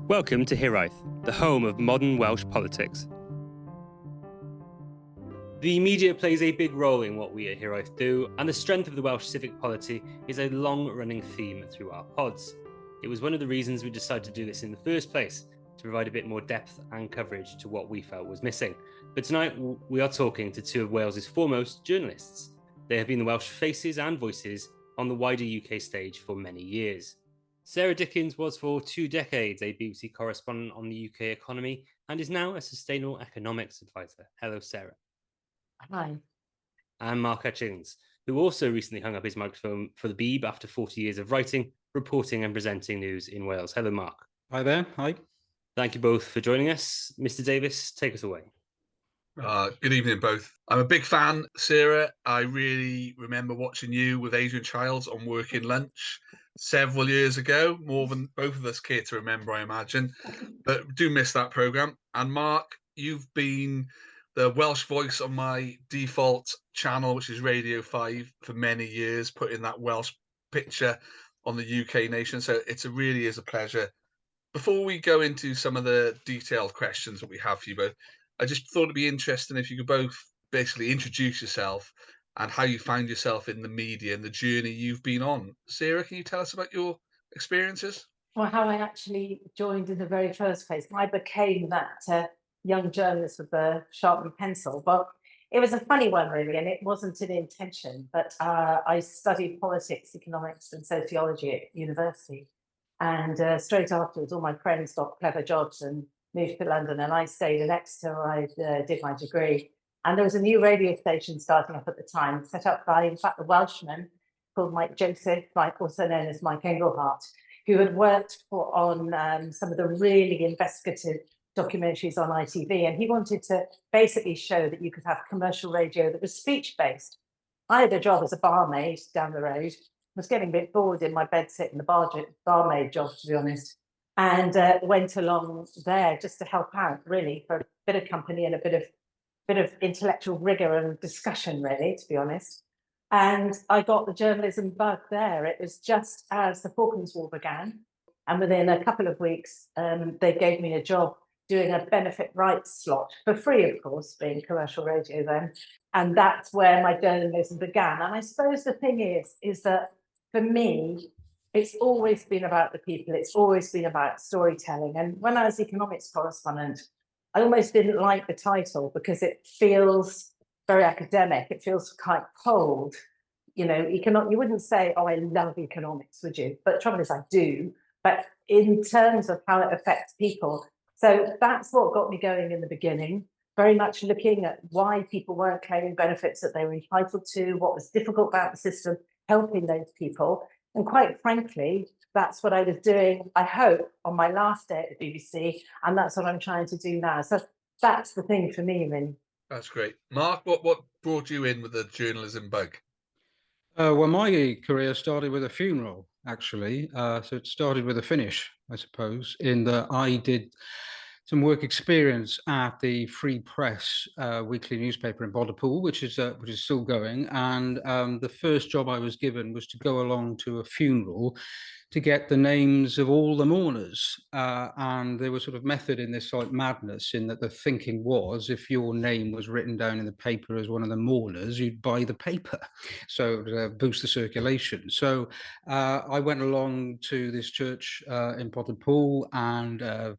Welcome to Hiraeth, the home of modern Welsh politics. The media plays a big role in what we at Hiraeth do, and the strength of the Welsh civic polity is a long-running theme through our pods. It was one of the reasons we decided to do this in the first place, to provide a bit more depth and coverage to what we felt was missing. But tonight we are talking to two of Wales's foremost journalists. They have been the Welsh faces and voices on the wider UK stage for many years. Sarah Dickins was for 2 decades a BBC correspondent on the UK economy and is now a sustainable economics advisor. Hello, Sarah. Hi. And Mark Hutchings, who also recently hung up his microphone for the Beeb after 40 years of writing, reporting and presenting news in Wales. Hello, Mark. Hi there. Hi. Thank you both for joining us. Mr. Davis, take us away. Good evening, both. I'm a big fan, Sarah. I really remember watching you with Adrian Childs on Working Lunch several years ago, more than both of us care to remember, I imagine. But do miss that programme. And Mark, you've been the Welsh voice on my default channel, which is Radio 5, for many years, putting that Welsh picture on the UK nation. So really is a pleasure. Before we go into some of the detailed questions that we have for you both, I just thought it'd be interesting if you could both basically introduce yourself and how you find yourself in the media and the journey you've been on. Sarah, can you tell us about your experiences? Well, how I actually joined in the very first place. I became that young journalist with the sharpened pencil, but it was a funny one, really, and it wasn't an intention. But I studied politics, economics, and sociology at university. And straight afterwards, all my friends got clever jobs and moved to London, and I stayed in Exeter. I did my degree. And there was a new radio station starting up at the time, set up by, in fact, a Welshman called Mike Joseph, also known as Mike Engelhart, who had worked on some of the really investigative documentaries on ITV. And he wanted to basically show that you could have commercial radio that was speech-based. I had a job as a barmaid down the road. I was getting a bit bored in my bed sitting the barmaid job, to be honest, and went along there just to help out, really, for a bit of company and a bit of intellectual rigor and discussion, really, to be honest. And I got the journalism bug there. It was just as the Falklands War began, and within a couple of weeks, they gave me a job doing a benefit rights slot for free, of course, being commercial radio then. And that's where my journalism began. And I suppose the thing is that for me, it's always been about the people. It's always been about storytelling. And when I was economics correspondent, I almost didn't like the title because it feels very academic. It feels quite cold. You know, you wouldn't say, oh, I love economics, would you? But the trouble is I do. But in terms of how it affects people. So that's what got me going in the beginning, very much looking at why people weren't claiming benefits that they were entitled to, what was difficult about the system, helping those people. And quite frankly, that's what I was doing, I hope, on my last day at the BBC, and that's what I'm trying to do now. So that's the thing for me, really. That's great. Mark, what brought you in with the journalism bug? Well, my career started with a funeral, actually. So it started with a finish, I suppose, in that I did some work experience at the Free Press weekly newspaper in Pontypool, which is still going. And the first job I was given was to go along to a funeral to get the names of all the mourners. And there was sort of method in this like madness in that the thinking was if your name was written down in the paper as one of the mourners, you'd buy the paper. So to boost the circulation. So I went along to this church in Pontypool and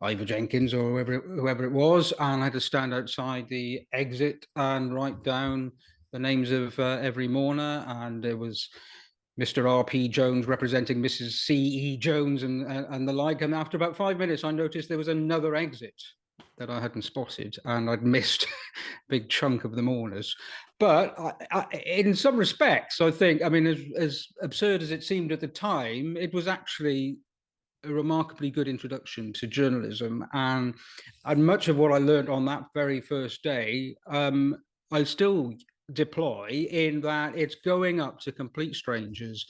Ivor Jenkins or whoever it was, and I had to stand outside the exit and write down the names of every mourner, and there was Mr. R.P. Jones representing Mrs. C.E. Jones and the like. And after about 5 minutes, I noticed there was another exit that I hadn't spotted, and I'd missed a big chunk of the mourners. But in some respects, I think, I mean, as absurd as it seemed at the time, it was actually a remarkably good introduction to journalism. And much of what I learned on that very first day, I still deploy in that it's going up to complete strangers,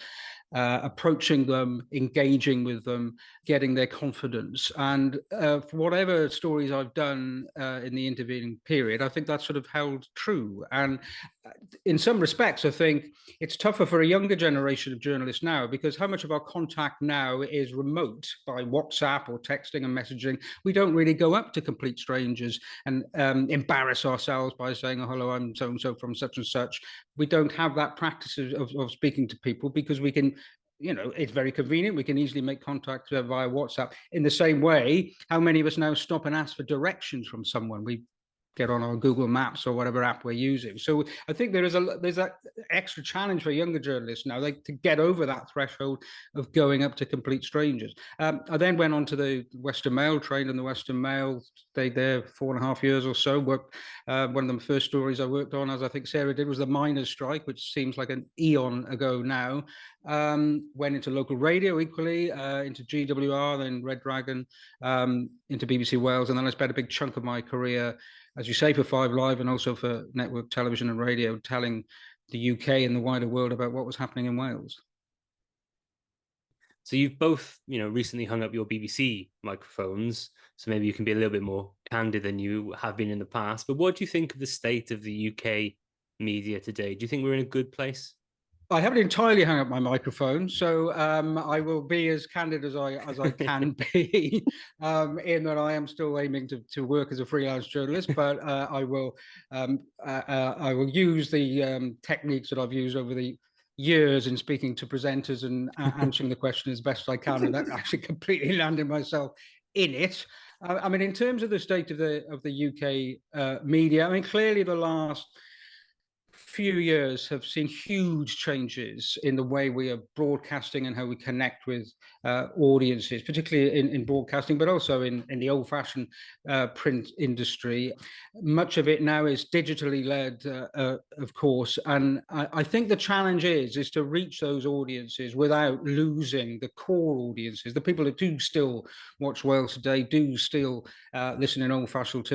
approaching them, engaging with them, getting their confidence. And for whatever stories I've done in the intervening period, I think that's sort of held true. And in some respects, I think it's tougher for a younger generation of journalists now, because how much of our contact now is remote by WhatsApp or texting and messaging. We don't really go up to complete strangers and embarrass ourselves by saying, oh, hello, I'm so-and-so from such and such. We don't have that practice of speaking to people, because we can, it's very convenient. We can easily make contact via WhatsApp. In the same way, how many of us now stop and ask for directions from someone? We get on our Google Maps or whatever app we're using. So I think there's that extra challenge for younger journalists now, like to get over that threshold of going up to complete strangers. I then went on to the Western Mail, trained in the Western Mail, stayed there 4.5 years or so. Worked, one of the first stories I worked on, as I think Sarah did, was the miners' strike, which seems like an eon ago now. Went into local radio equally, into GWR, then Red Dragon, into BBC Wales, and then I spent a big chunk of my career, as you say, for 5 Live and also for network television and radio, telling the UK and the wider world about what was happening in Wales. So you've both, recently hung up your BBC microphones, so maybe you can be a little bit more candid than you have been in the past. But what do you think of the state of the UK media today? Do you think we're in a good place? I haven't entirely hung up my microphone, so I will be as candid as I can be, in that I am still aiming to work as a freelance journalist, but I will use the techniques that I've used over the years in speaking to presenters and answering the question as best I can, and that actually completely landed myself in it. I mean, in terms of the state of the UK media, I mean, clearly the last few years have seen huge changes in the way we are broadcasting and how we connect with audiences, particularly in broadcasting, but also in the old-fashioned print industry. Much of it now is digitally led, of course, and I think the challenge is to reach those audiences without losing the core audiences, the people that do still watch Wales Today, do still listen in old-fashioned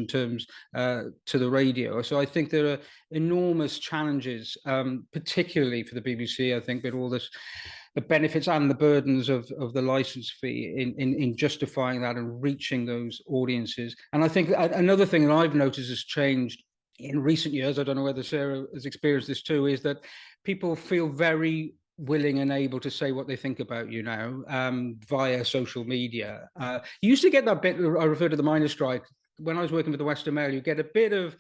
terms to the radio. So I think there are enormous challenges, particularly for the BBC, I think, with all this, the benefits and the burdens of the license fee in justifying that and reaching those audiences. And I think another thing that I've noticed has changed in recent years, I don't know whether Sarah has experienced this too, is that people feel very willing and able to say what they think about you now, via social media. You used to get that bit, I refer to the miners' strike, when I was working with the Western Mail, you get a bit of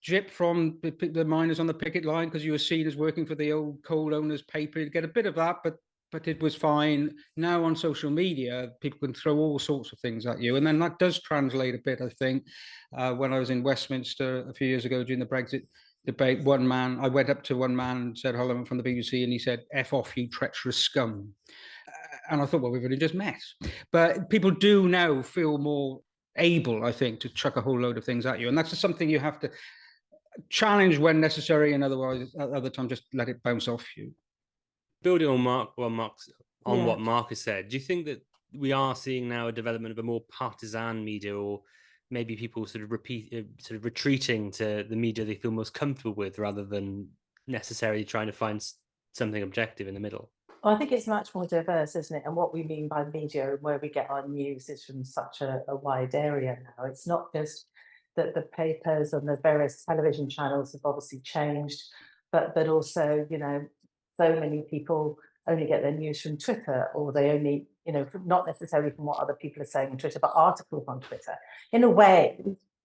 gyp from the miners on the picket line because you were seen as working for the old coal owners paper. You get a bit of that, but it was fine. Now on social media, people can throw all sorts of things at you, and then that does translate a bit, I think. When I was in Westminster a few years ago during the Brexit debate, I went up to one man and said, hello, I'm from the BBC, and he said, F off, you treacherous scum. And I thought, well, we've only just met. But people do now feel more able, I think, to chuck a whole load of things at you, and that's just something you have to challenge when necessary, and otherwise at other times just let it bounce off you. Building on what Mark has said, do you think that we are seeing now a development of a more partisan media, or maybe people sort of retreating to the media they feel most comfortable with rather than necessarily trying to find something objective in the middle? Well, I think it's much more diverse, isn't it? And what we mean by media and where we get our news is from such a wide area now. It's not just that the papers and the various television channels have obviously changed, but also, so many people only get their news from Twitter, or they only, not necessarily from what other people are saying on Twitter, but articles on Twitter. In a way,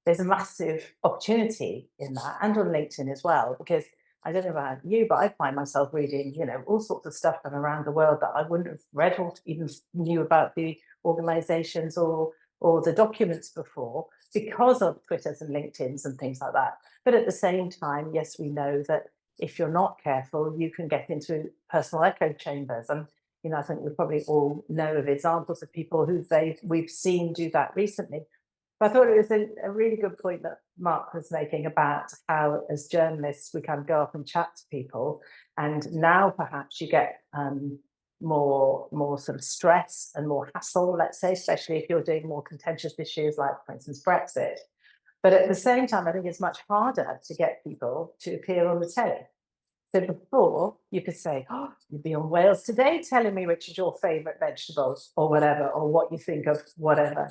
there's a massive opportunity in that, and on LinkedIn as well, because I don't know about you, but I find myself reading, all sorts of stuff from around the world that I wouldn't have read or even knew about the organizations or the documents before, because of Twitters and LinkedIns and things like that. But at the same time, yes, we know that if you're not careful, you can get into personal echo chambers. And, I think we probably all know of examples of people who we've seen do that recently. But I thought it was a really good point that Mark was making about how, as journalists, we kind of go up and chat to people. And now perhaps you get more sort of stress and more hassle, let's say, especially if you're doing more contentious issues like, for instance, Brexit. But at the same time, I think it's much harder to get people to appear on the telly. So before, you could say, oh, you'd be on Wales Today telling me which is your favourite vegetables or whatever, or what you think of whatever.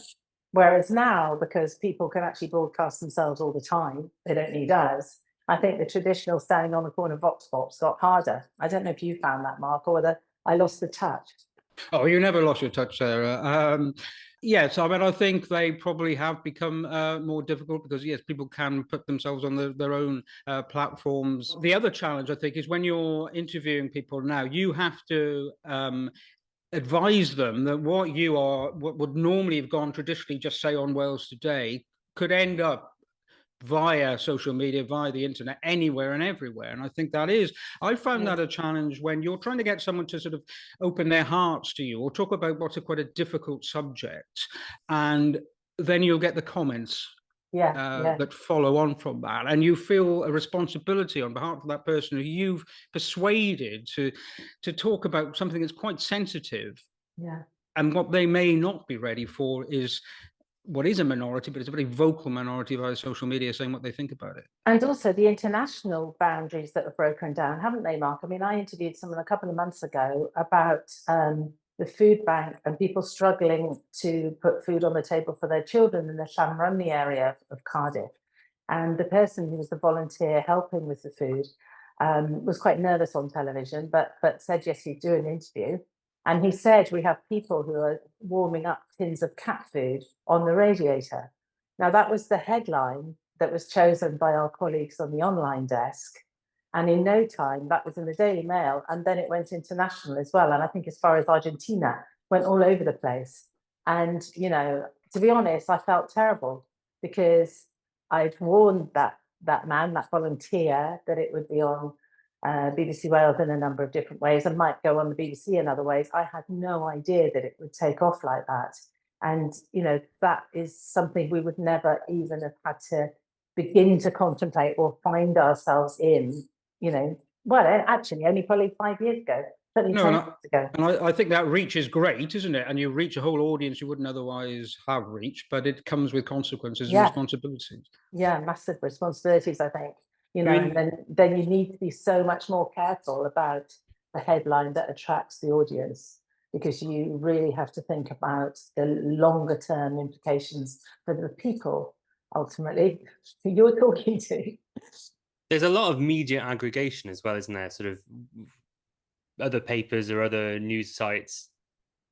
Whereas now, because people can actually broadcast themselves all the time, they don't need us, I think the traditional standing on the corner vox pops got harder. I don't know if you found that, Mark, or whether I lost the touch. Oh, you never lost your touch, Sarah. Yes, I mean, I think they probably have become more difficult because, yes, people can put themselves on their own platforms. The other challenge, I think, is when you're interviewing people now, you have to advise them that what would normally have gone traditionally, just say on Wales Today, could end up via social media, via the internet, anywhere and everywhere. And I think I found that a challenge when you're trying to get someone to sort of open their hearts to you or talk about what's quite a difficult subject. And then you'll get the comments that follow on from that. And you feel a responsibility on behalf of that person who you've persuaded to talk about something that's quite sensitive. Yeah. And what they may not be ready for is what is a minority, but it's a very vocal minority via social media saying what they think about it. And also the international boundaries that have broken down, haven't they, Mark? I mean, I interviewed someone a couple of months ago about the food bank and people struggling to put food on the table for their children in the Llanrumney area of Cardiff. And the person who was the volunteer helping with the food was quite nervous on television, but said, yes, he'd do an interview. And he said, we have people who are warming up tins of cat food on the radiator. Now, that was the headline that was chosen by our colleagues on the online desk. And in no time, that was in the Daily Mail. And then it went international as well. And I think as far as Argentina, went all over the place. And, you know, to be honest, I felt terrible because I'd warned that man, that volunteer, that it would be on BBC Wales in a number of different ways and might go on the BBC in other ways. I had no idea that it would take off like that. And, you know, that is something we would never even have had to begin to contemplate or find ourselves in, you know, well, actually only probably 5 years ago, certainly 10 years ago. And I think that reach is great, isn't it? And you reach a whole audience you wouldn't otherwise have reached, but it comes with consequences and responsibilities. Yeah, massive responsibilities, I think. You know, and then you need to be so much more careful about the headline that attracts the audience, because you really have to think about the longer term implications for the people, ultimately, who you're talking to. There's a lot of media aggregation as well, isn't there? Sort of other papers or other news sites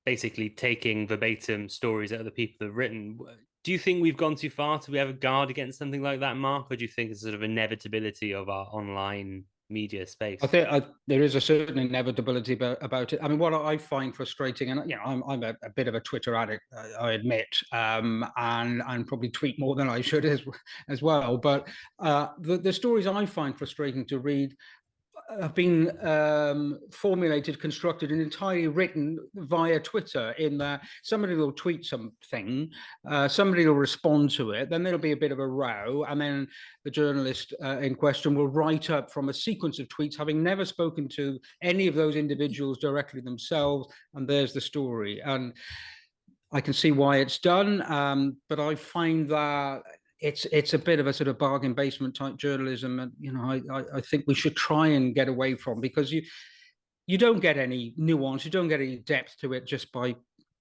basically taking verbatim stories that other people have written. Do you think we've gone too far? Do we have a guard against something like that, Mark? Or do you think it's sort of inevitability of our online media space? I think there is a certain inevitability about it. I mean, what I find frustrating, and you know, I'm a bit of a Twitter addict, I admit, and probably tweet more than I should as well. But the stories I find frustrating to read have been formulated, constructed, and entirely written via Twitter. In that somebody will tweet something, somebody will respond to it, then there'll be a bit of a row, and then the journalist in question will write up from a sequence of tweets, having never spoken to any of those individuals directly themselves, and there's the story. And I can see why it's done, but I find that it's a bit of a sort of bargain basement type journalism, and you know, I think we should try and get away from, because you don't get any nuance, you don't get any depth to it just by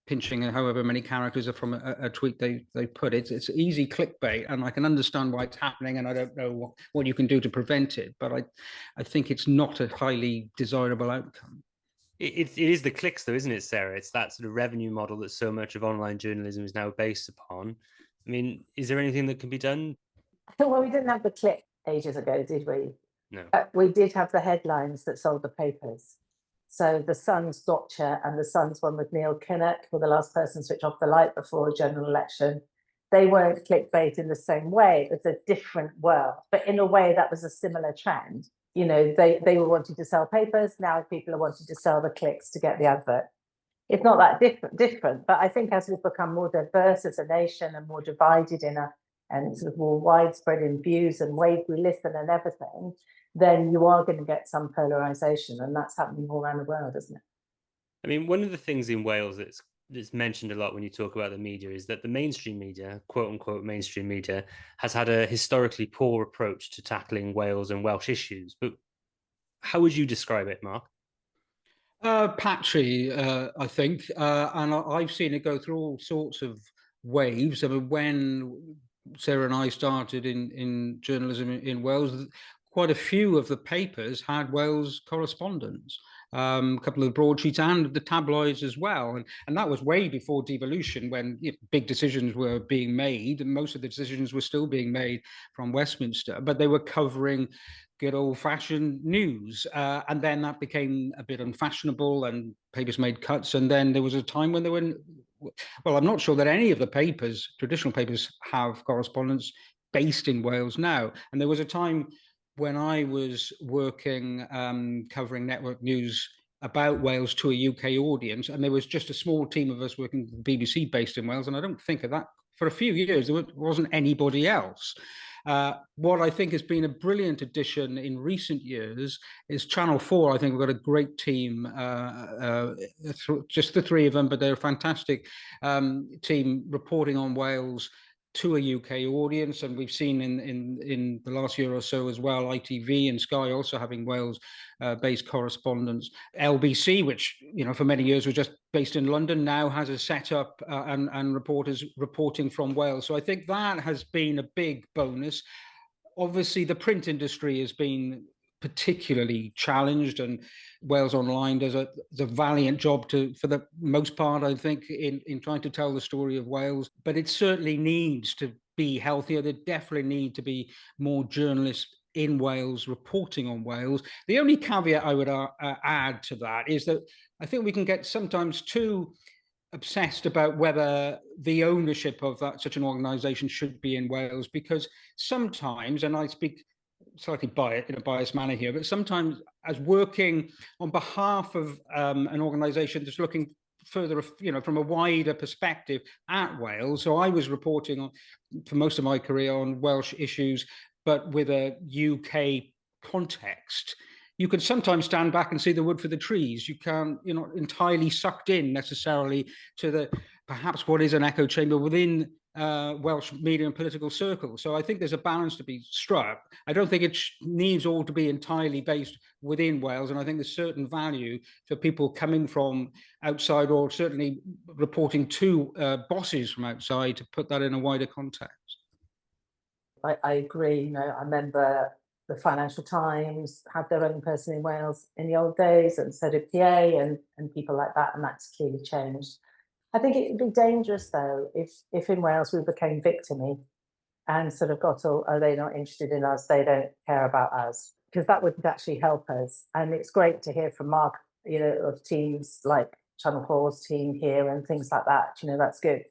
pinching however many characters are from a tweet they put. It's easy clickbait, and I can understand why it's happening, and I don't know what you can do to prevent it, but I think it's not a highly desirable outcome. It is the clicks, though, isn't it, Sarah? It's that sort of revenue model that so much of online journalism is now based upon. I mean, is there anything that can be done? Well, we didn't have the click ages ago, did we? No. We did have the headlines that sold the papers. So the Sun's Gotcha and the Sun's one with Neil Kinnock, for the last person switch off the light before a general election, they weren't clickbait in the same way. It's a different world, but in a way that was a similar trend. You know, they were wanting to sell papers. Now people are wanting to sell the clicks to get the advert. It's not that different, but I think as we've become more diverse as a nation and more divided and sort of more widespread in views and ways we listen and everything, then you are going to get some polarization, and that's happening all around the world, isn't it? I mean, one of the things in Wales that's mentioned a lot when you talk about the media is that the mainstream media, quote unquote mainstream media, has had a historically poor approach to tackling Wales and Welsh issues. But how would you describe it, Mark? Patchy, I think, and I've seen it go through all sorts of waves. I mean, when Sarah and I started in journalism in Wales, quite a few of the papers had Wales correspondents. A couple of the broadsheets and the tabloids as well. And that was way before devolution, when big decisions were being made, and most of the decisions were still being made from Westminster, but they were covering good old-fashioned news. And then that became a bit unfashionable and papers made cuts. And then there was a time when there were, well, I'm not sure that any of the papers, traditional papers, have correspondents based in Wales now. And there was a time when I was working covering network news about Wales to a UK audience, and there was just a small team of us working for the BBC based in Wales, and I don't think of that for a few years. There wasn't anybody else. What I think has been a brilliant addition in recent years is Channel 4. I think we've got a great team, just the three of them, but they're a fantastic team reporting on Wales to a UK audience. And we've seen in the last year or so as well, ITV and Sky also having Wales based correspondents. LBC, which for many years was just based in London, now has a setup and reporters reporting from Wales. So I think that has been a big bonus. Obviously, the print industry has been particularly challenged, and Wales Online does a valiant job for the most part, I think, in trying to tell the story of Wales. But it certainly needs to be healthier. There definitely need to be more journalists in Wales reporting on Wales. The only caveat I would add to that is that I think we can get sometimes too obsessed about whether the ownership of such an organisation should be in Wales, because sometimes, and I speak slightly in a biased manner here, but sometimes as working on behalf of an organisation that's looking further, from a wider perspective at Wales. So I was reporting on, for most of my career, on Welsh issues, but with a UK context. You can sometimes stand back and see the wood for the trees. You're not entirely sucked in necessarily to perhaps what is an echo chamber within Welsh media and political circles. So I think there's a balance to be struck. I don't think it needs all to be entirely based within Wales, and I think there's certain value for people coming from outside, or certainly reporting to bosses from outside, to put that in a wider context. I agree. I remember the Financial Times had their own person in Wales in the old days, and so did PA and people like that, and that's clearly changed. I think it would be dangerous, though, if in Wales we became victimy and sort of got all, oh, they're not interested in us, they don't care about us, because that wouldn't actually help us. And it's great to hear from Mark, of teams like Channel 4's team here and things like that. That's good.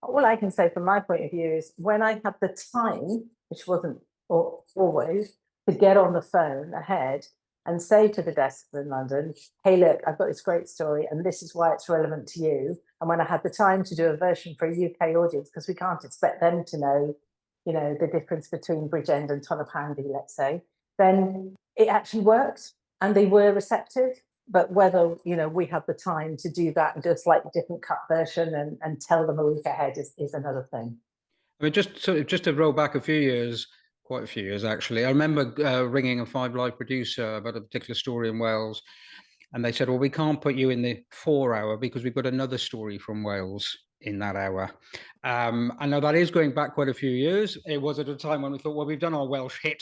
All I can say from my point of view is when I had the time, which wasn't always, to get on the phone ahead and say to the desk in London, hey, look, I've got this great story and this is why it's relevant to you. And when I had the time to do a version for a UK audience, because we can't expect them to know, the difference between Bridgend and Tunnel Handy, let's say, then it actually worked and they were receptive. But whether, we have the time to do that and do a slightly different cut version and tell them a week ahead is another thing. I mean, just to roll back a few years, quite a few years actually, I remember ringing a 5 Live producer about a particular story in Wales, and they said, well, we can't put you in the 4 hour because we've got another story from Wales in that hour. I know that is going back quite a few years. It was at a time when we thought, well, we've done our Welsh hit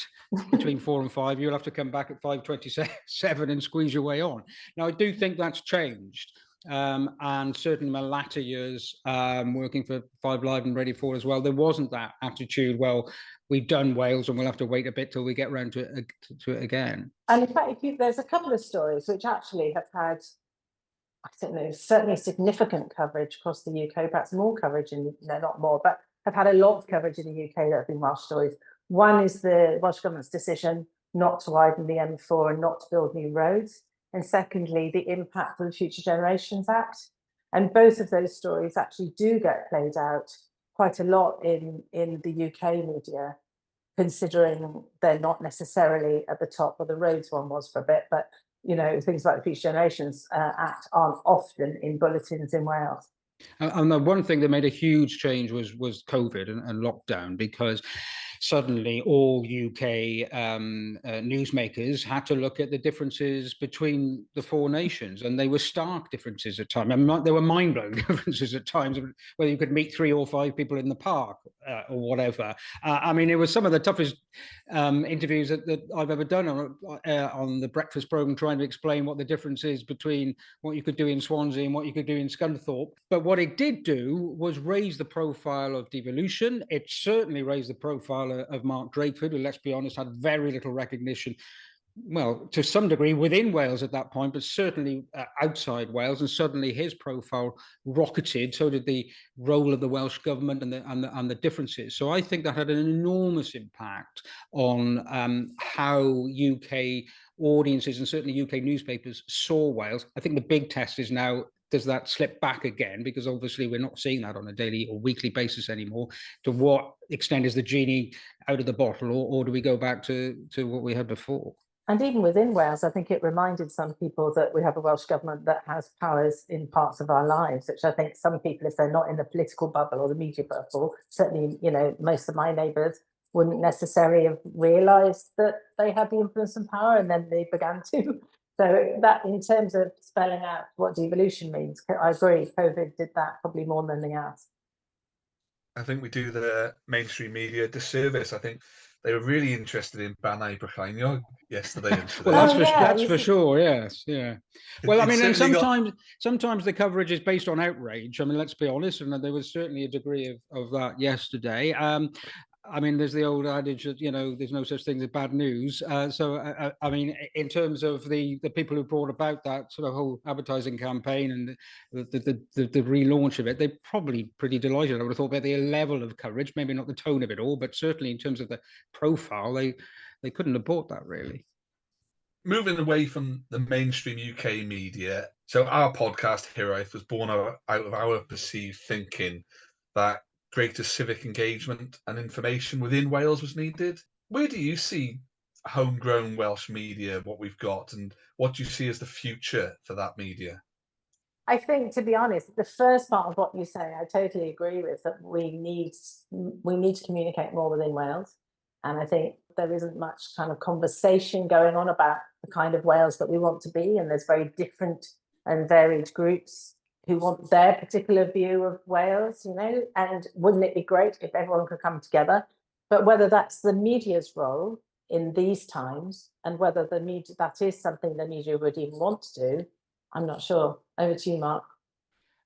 between 4 and 5. You'll have to come back at 5:27 and squeeze your way on. Now, I do think that's changed. And certainly in my latter years, working for 5 Live and Radio 4 as well, there wasn't that attitude, well, we've done Wales and we'll have to wait a bit till we get around to it again. And in fact, there's a couple of stories which actually have had, I don't know, certainly significant coverage across the UK, perhaps more coverage not more, but have had a lot of coverage in the UK that have been Welsh stories. One is the Welsh Government's decision not to widen the M4 and not to build new roads. And secondly, the impact of the Future Generations Act. And both of those stories actually do get played out quite a lot in the UK media, considering they're not necessarily at the top. Well, the roads one was for a bit, but things like the Future Generations Act aren't often in bulletins in Wales. And the one thing that made a huge change was COVID and lockdown, because suddenly all UK newsmakers had to look at the differences between the four nations, and they were stark differences at times. I mean, there were mind-blowing differences at times, whether you could meet 3 or 5 people in the park or whatever. I mean, it was some of the toughest interviews that I've ever done on the breakfast program, trying to explain what the difference is between what you could do in Swansea and what you could do in Scunthorpe. But what it did do was raise the profile of devolution. It certainly raised the profile of Mark Drakeford, who, let's be honest, had very little recognition, well, to some degree within Wales at that point, but certainly outside Wales. And suddenly his profile rocketed. So did the role of the Welsh government and the differences. So I think that had an enormous impact on how UK audiences and certainly UK newspapers saw Wales. I think the big test is now, does that slip back again? Because obviously we're not seeing that on a daily or weekly basis anymore. To what extent is the genie out of the bottle, or do we go back to what we had before? And even within Wales, I think it reminded some people that we have a Welsh government that has powers in parts of our lives, which I think some people, if they're not in the political bubble or the media bubble, certainly, you know, most of my neighbours wouldn't necessarily have realised that they had the influence and power, and then they began to. So that, in terms of spelling out what devolution means, I agree, COVID did that probably more than anything else. I think we do the mainstream media a disservice. I think they were really interested in Banau Brycheiniog yesterday and today. Well, yeah, that's for sure. Yes, yeah. Well, I mean, and sometimes the coverage is based on outrage. I mean, let's be honest, and there was certainly a degree of that yesterday. I mean, there's the old adage that, you know, there's no such thing as bad news. I mean, in terms of the people who brought about that sort of whole advertising campaign and the relaunch of it, they're probably pretty delighted. I would have thought about the level of coverage, maybe not the tone of it all, but certainly in terms of the profile, they couldn't have bought that, really. Moving away from the mainstream UK media, so our podcast, Hero, was born out of our perceived thinking that greater civic engagement and information within Wales was needed. Where do you see homegrown Welsh media, what we've got, and what do you see as the future for that media? I think, to be honest, the first part of what you say, I totally agree with, that we need to communicate more within Wales. And I think there isn't much kind of conversation going on about the kind of Wales that we want to be. And there's very different and varied groups who want their particular view of Wales, you know, and wouldn't it be great if everyone could come together? But whether that's the media's role in these times, and whether the media, that is something the media would even want to do, I'm not sure. Over to you, Mark.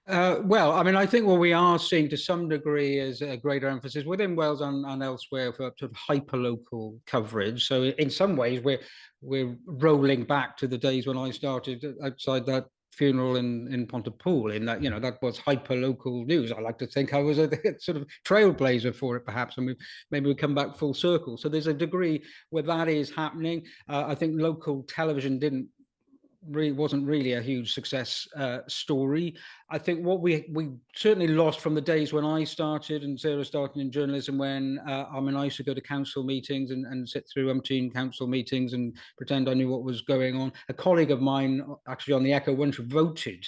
Well, I mean, I think what we are seeing to some degree is a greater emphasis within Wales and elsewhere for sort of hyper-local coverage. So in some ways, we're rolling back to the days when I started outside that funeral in Pontypool, in that, you know, that was hyper-local news. I like to think I was a sort of trailblazer for it, perhaps, and maybe we come back full circle. So there's a degree where that is happening. I think local television wasn't really a huge success story. I think what we certainly lost from the days when I started and Sarah started in journalism, when I mean, I used to go to council meetings and sit through umpteen council meetings and pretend I knew what was going on. A colleague of mine, actually on the Echo, once voted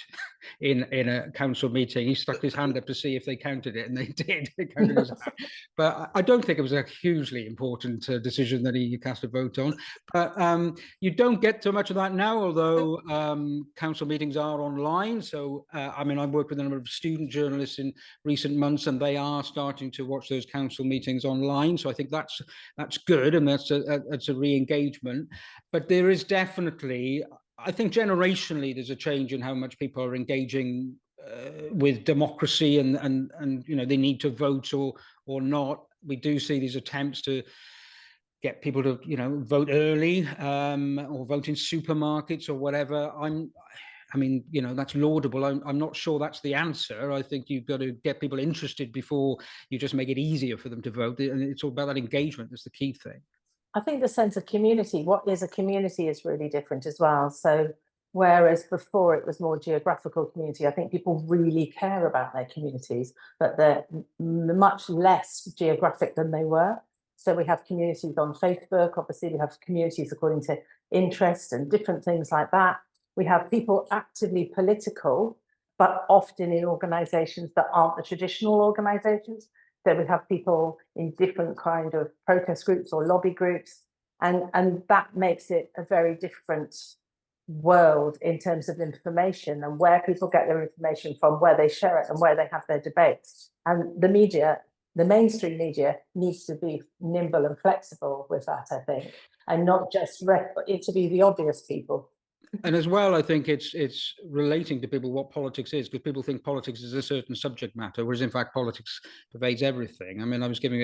in a council meeting. He stuck his hand up to see if they counted it, and they did. They counted his hand. But I don't think it was a hugely important decision that he cast a vote on. But you don't get so much of that now, although council meetings are online. So I mean, I've worked with a number of student journalists in recent months, and they are starting to watch those council meetings online. So I think that's good, and that's a re-engagement. But there is definitely, I think generationally, there's a change in how much people are engaging with democracy, and you know, they need to vote or not. We do see these attempts to get people to, you know, vote early or vote in supermarkets or whatever. I mean, you know, that's laudable. I'm not sure that's the answer. I think you've got to get people interested before you just make it easier for them to vote. And it's all about that engagement. That's the key thing. I think the sense of community, what is a community, is really different as well. So whereas before it was more geographical community, I think people really care about their communities, but they're much less geographic than they were. So we have communities on Facebook, obviously we have communities according to interest and different things like that. We have people actively political, but often in organisations that aren't the traditional organisations. They would have people in different kind of protest groups or lobby groups, and that makes it a very different world in terms of information and where people get their information from, where they share it, and where they have their debates. And the media, the mainstream media, needs to be nimble and flexible with that, I think, and not just interview the obvious people. And as well, I think it's relating to people what politics is, because people think politics is a certain subject matter, whereas in fact politics pervades everything. I mean, I was giving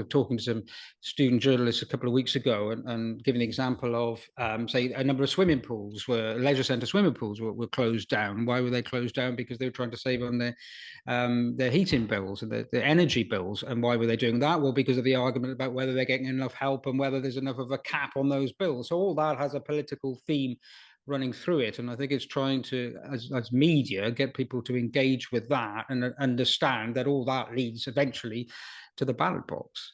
talking to some student journalists a couple of weeks ago, and giving an example of say a number of swimming pools, leisure centre swimming pools were closed down. Why were they closed down? Because they were trying to save on their heating bills and their energy bills. And why were they doing that? Well, because of the argument about whether they're getting enough help and whether there's enough of a cap on those bills. So all that has a political theme running through it, and I think it's trying to, as media, get people to engage with that and understand that all that leads eventually to the ballot box.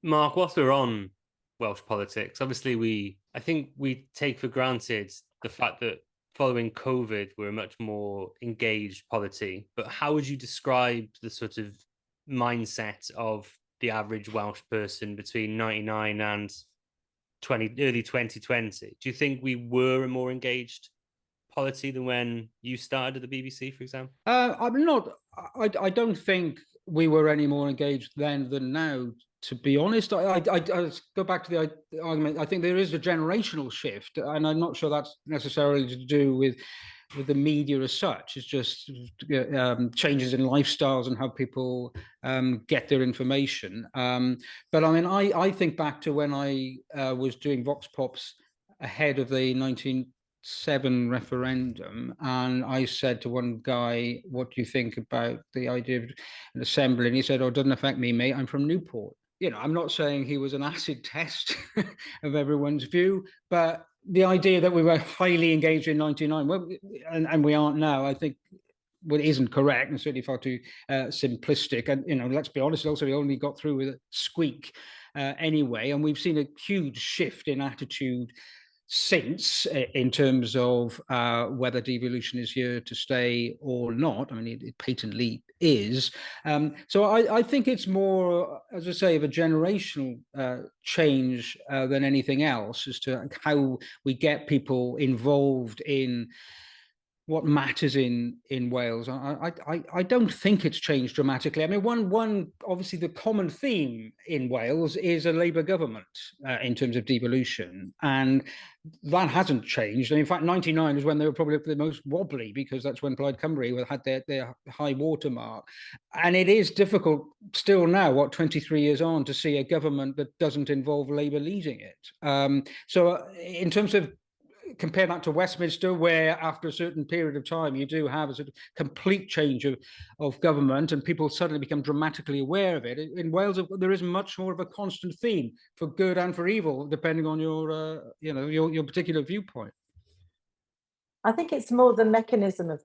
Mark, whilst we're on Welsh politics, obviously I think we take for granted the fact that following COVID we're a much more engaged polity, but how would you describe the sort of mindset of the average Welsh person between 99 and early 2020? Do you think we were a more engaged polity than when you started at the BBC, for example? I'm not. I don't think we were any more engaged then than now. To be honest, I go back to the argument. I think there is a generational shift, and I'm not sure that's necessarily to do with the media as such. It's just changes in lifestyles and how people get their information. But I mean, I think back to when I was doing Vox Pops ahead of the 1997 referendum, and I said to one guy, "What do you think about the idea of an assembly?" And he said, "Oh, it doesn't affect me, mate. I'm from Newport." You know, I'm not saying he was an acid test of everyone's view, but the idea that we were highly engaged in 99, well, and we aren't now, I think, well, isn't correct, and certainly far too simplistic. And, you know, let's be honest, also we only got through with a squeak anyway, and we've seen a huge shift in attitude since, in terms of whether devolution is here to stay or not. I mean, it patently is. So I think it's more, as I say, of a generational change than anything else as to how we get people involved in what matters in Wales. I don't think it's changed dramatically. I mean, one obviously the common theme in Wales is a Labour government in terms of devolution, and that hasn't changed. And in fact, 99 is when they were probably the most wobbly, because that's when Plaid Cymru had their high watermark. And it is difficult still now, 23 years on, to see a government that doesn't involve Labour leading it. So in terms of compare that to Westminster, where after a certain period of time you do have a sort of complete change of government and people suddenly become dramatically aware of it. In Wales, there is much more of a constant theme for good and for evil, depending on your particular viewpoint. I think it's more the mechanism of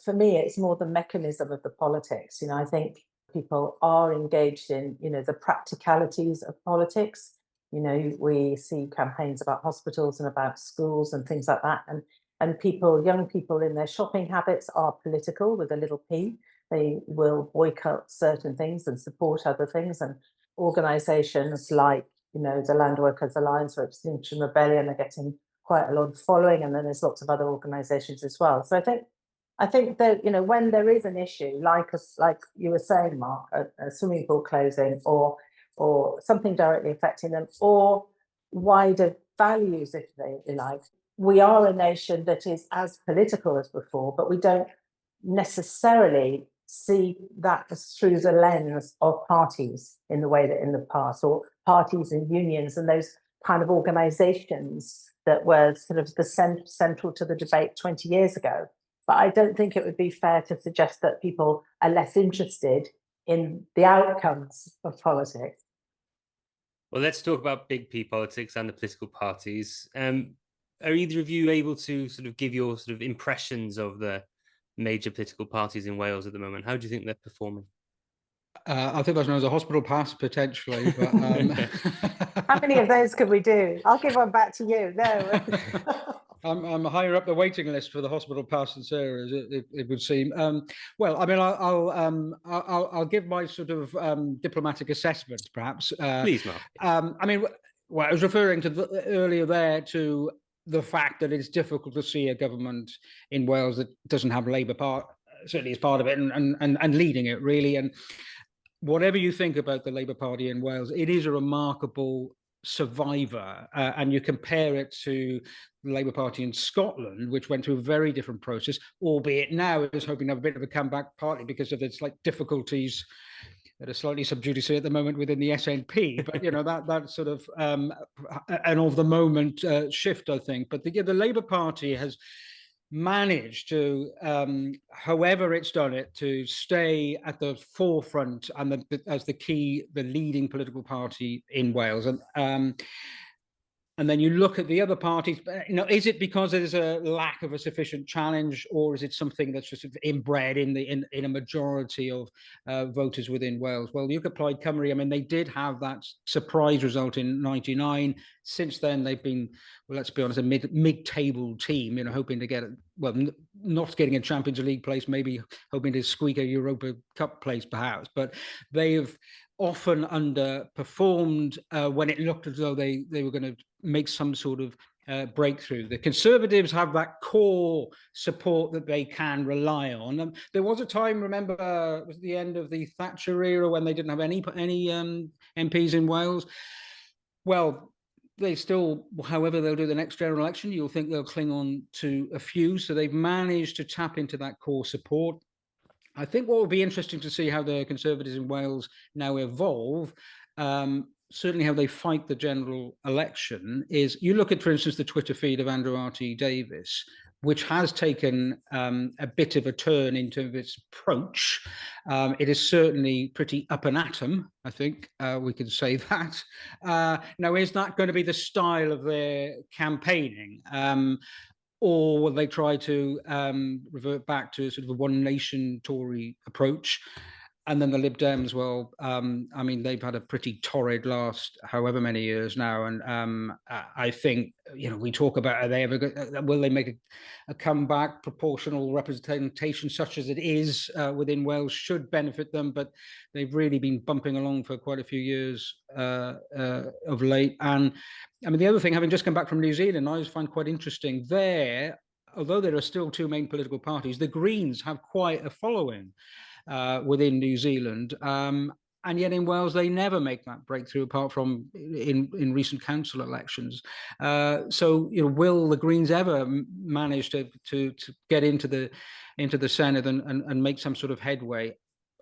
for me, it's more the mechanism of the politics. You know, I think people are engaged in, the practicalities of politics. You know, we see campaigns about hospitals and about schools and things like that. And young people in their shopping habits are political with a little p. They will boycott certain things and support other things. And organisations like, the Land Workers Alliance or Extinction Rebellion are getting quite a lot of following. And then there's lots of other organisations as well. So I think that, when there is an issue, like you were saying, Mark, a swimming pool closing or something directly affecting them, or wider values, if they like. We are a nation that is as political as before, but we don't necessarily see that through the lens of parties in the way that in the past, or parties and unions and those kind of organisations that were sort of the central to the debate 20 years ago. But I don't think it would be fair to suggest that people are less interested in the outcomes of politics. Well, let's talk about big P politics and the political parties. Are either of you able to sort of give your sort of impressions of the major political parties in Wales at the moment? How do you think they're performing? I think that's known as a hospital pass, potentially. But how many of those could we do? I'll give one back to you. No. I'm higher up the waiting list for the hospital pass than Sarah, it would seem. Well, I mean, I'll give my sort of diplomatic assessment, perhaps. Please, Mark. I mean, well, I was referring to earlier there to the fact that it's difficult to see a government in Wales that doesn't have Labour part, certainly as part of it, and leading it, really. And whatever you think about the Labour Party in Wales, it is a remarkable survivor, and you compare it to the Labour Party in Scotland, which went through a very different process, albeit now is hoping to have a bit of a comeback, partly because of its like difficulties that are slightly sub judice at the moment within the SNP, but you know that sort of an of the moment shift, I think. But the Labour Party has managed to, however it's done it, to stay at the forefront and as the leading political party in Wales. And then you look at the other parties, you know, is it because there's a lack of a sufficient challenge, or is it something that's just inbred in a majority of voters within Wales? Well, you Plaid Cymru, I mean, they did have that surprise result in '99. Since then, they've been, well, let's be honest, a mid-table team, you know, hoping to get, well, not getting a Champions League place, maybe hoping to squeak a Europa Cup place, perhaps. But they have often underperformed when it looked as though they were going to make some sort of breakthrough. The Conservatives have that core support that they can rely on. There was a time, remember, it was the end of the Thatcher era when they didn't have any MPs in Wales. Well, they still, however they'll do the next general election, you'll think they'll cling on to a few. So they've managed to tap into that core support. I think what will be interesting to see how the Conservatives in Wales now evolve, certainly how they fight the general election, is you look at, for instance, the Twitter feed of Andrew R.T. Davies, which has taken a bit of a turn in terms of its approach. It is certainly pretty up and atom, I think we can say that. Now, is that going to be the style of their campaigning? Or will they try to revert back to sort of a one nation Tory approach? And then the Lib Dems, well, I mean, they've had a pretty torrid last however many years now. And I think, you know, we talk about, are they ever, will they make a comeback? Proportional representation, such as it is within Wales, should benefit them. But they've really been bumping along for quite a few years of late. And I mean, the other thing, having just come back from New Zealand, I always find quite interesting there, although there are still two main political parties, the Greens have quite a following within New Zealand. And yet in Wales, they never make that breakthrough, apart from in recent council elections. So, you know, will the Greens ever manage to get into the Senate and make some sort of headway?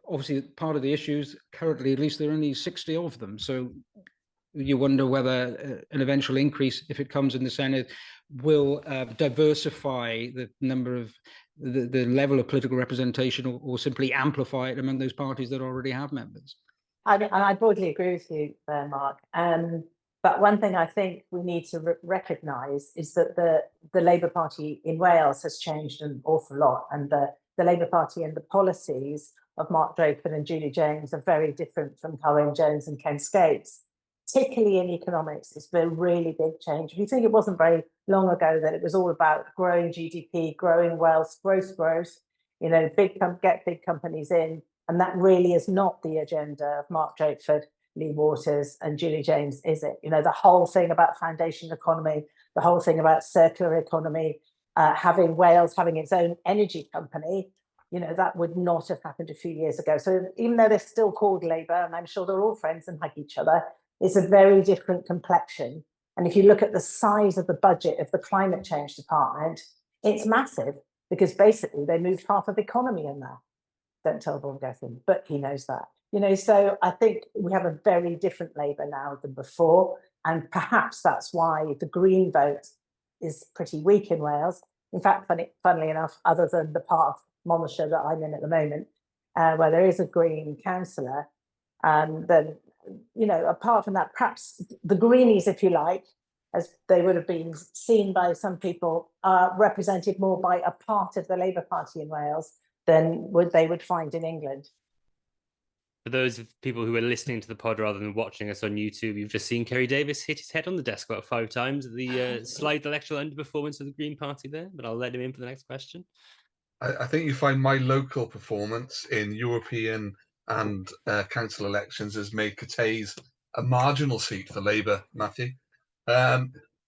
Obviously, part of the issues currently, at least there are only 60 of them. So you wonder whether an eventual increase, if it comes in the Senate, will diversify the number of the level of political representation, or simply amplify it among those parties that already have members. I broadly agree with you there, Mark. But one thing I think we need to recognise is that the Labour Party in Wales has changed an awful lot, and the Labour Party and the policies of Mark Drakeford and Julie James are very different from Colin Jones and Ken Skates. Particularly in economics, it's been a really big change. If you think, it wasn't very long ago that it was all about growing GDP, growing wealth, growth, you know, get big companies in. And that really is not the agenda of Mark Drakeford, Lee Waters and Julie James, is it? You know, the whole thing about foundation economy, the whole thing about circular economy, having Wales having its own energy company, you know, that would not have happened a few years ago. So even though they're still called Labour, and I'm sure they're all friends and hug each other, it's a very different complexion. And if you look at the size of the budget of the climate change department, it's massive, because basically they moved half of the economy in there. Don't tell Vaughan Gething, but he knows that. You know, so I think we have a very different Labour now than before. And perhaps that's why the Green vote is pretty weak in Wales. In fact, funnily enough, other than the part of Monmouthshire that I'm in at the moment, where there is a Green councillor, then, you know, apart from that, perhaps the Greenies, if you like, as they would have been seen by some people, are represented more by a part of the Labour Party in Wales than they would find in England. For those of people who are listening to the pod rather than watching us on YouTube, you've just seen Kerry Davis hit his head on the desk about 5 times at the slight electoral underperformance of the Green Party there, but I'll let him in for the next question. I think you find my local performance in European and council elections has made Cathays a marginal seat for Labour, Matthew.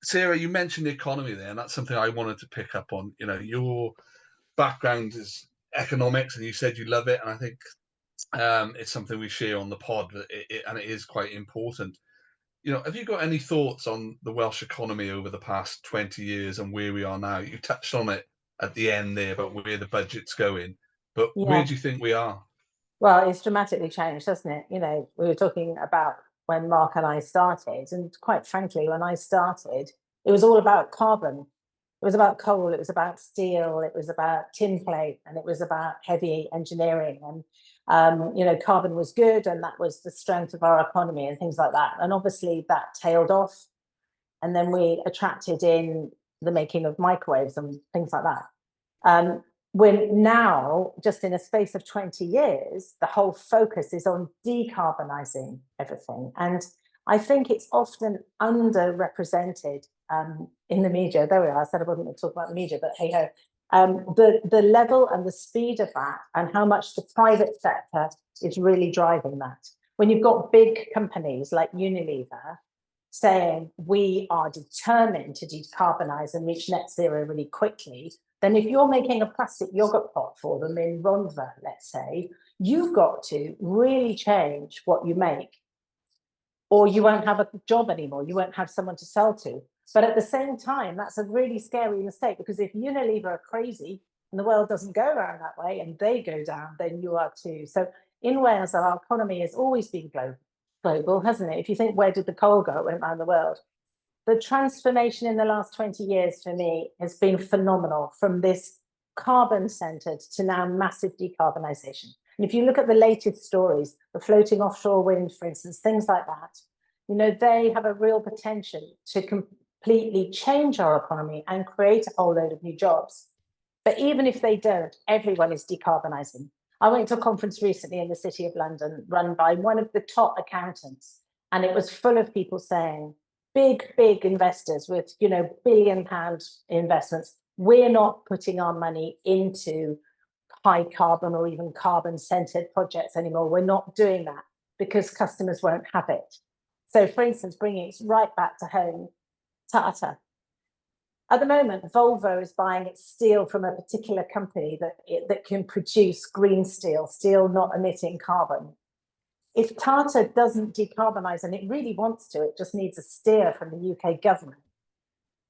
Sarah, you mentioned the economy there, and that's something I wanted to pick up on. You know, your background is economics, and you said you love it, and I think it's something we share on the pod, and it is quite important. You know, have you got any thoughts on the Welsh economy over the past 20 years and where we are now? You touched on it at the end there about where the budget's going, but where Yeah. do you think we are? Well, it's dramatically changed, doesn't it? You know, we were talking about when Mark and I started, and quite frankly, when I started, it was all about carbon. It was about coal, it was about steel, it was about tin plate, and it was about heavy engineering. And, you know, carbon was good, and that was the strength of our economy and things like that. And obviously that tailed off. And then we attracted in the making of microwaves and things like that. When now, just in a space of 20 years, the whole focus is on decarbonising everything. And I think it's often underrepresented in the media. There we are. I said I wasn't going to talk about the media, but hey ho. The level and the speed of that, and how much the private sector is really driving that. When you've got big companies like Unilever saying we are determined to decarbonise and reach net zero really quickly, then if you're making a plastic yogurt pot for them in Rhondda, let's say, you've got to really change what you make, or you won't have a job anymore. You won't have someone to sell to. But at the same time, that's a really scary mistake, because if Unilever are crazy and the world doesn't go around that way and they go down, then you are too. So in Wales, our economy has always been global, hasn't it? If you think, where did the coal go? It went around the world. The transformation in the last 20 years for me has been phenomenal, from this carbon-centered to now massive decarbonisation. And if you look at the latest stories, the floating offshore wind, for instance, things like that, you know, they have a real potential to completely change our economy and create a whole load of new jobs. But even if they don't, everyone is decarbonising. I went to a conference recently in the City of London run by one of the top accountants, and it was full of people saying, big investors with, you know, £1 billion investments, we're not putting our money into high carbon or even carbon centered projects anymore. We're not doing that because customers won't have it. So for instance, bringing it right back to home, Tata. At the moment, Volvo is buying its steel from a particular company that can produce green steel not emitting carbon. If Tata doesn't decarbonise, and it really wants to, it just needs a steer from the UK government,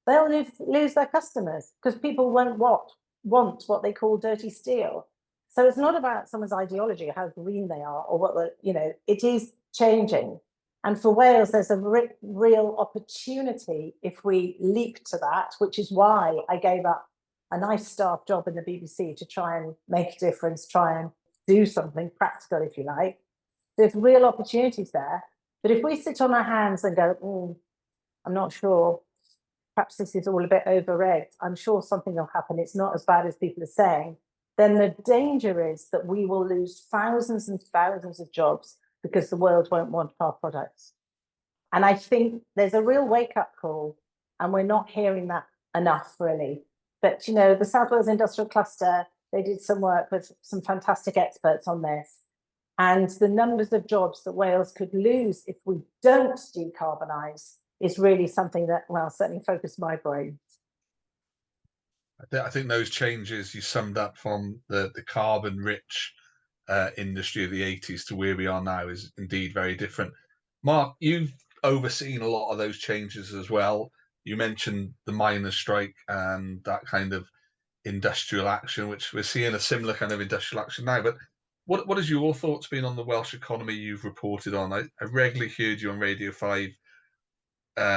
they'll lose their customers, because people won't want what they call dirty steel. So it's not about someone's ideology or how green they are, or what, you know, it is changing. And for Wales, there's a real opportunity if we leap to that, which is why I gave up a nice staff job in the BBC to try and make a difference, try and do something practical, if you like. There's real opportunities there. But if we sit on our hands and go, I'm not sure, perhaps this is all a bit over-egged, I'm sure something will happen, it's not as bad as people are saying, then the danger is that we will lose thousands and thousands of jobs because the world won't want our products. And I think there's a real wake-up call, and we're not hearing that enough, really. But, you know, the South Wales Industrial Cluster, they did some work with some fantastic experts on this. And the numbers of jobs that Wales could lose if we don't decarbonise is really something that, well, certainly focused my brain. I think those changes you summed up from the carbon-rich industry of the 80s to where we are now is indeed very different. Mark, you've overseen a lot of those changes as well. You mentioned the miners' strike and that kind of industrial action, which we're seeing a similar kind of industrial action now. But what has your thoughts been on the Welsh economy you've reported on? I regularly heard you on Radio 5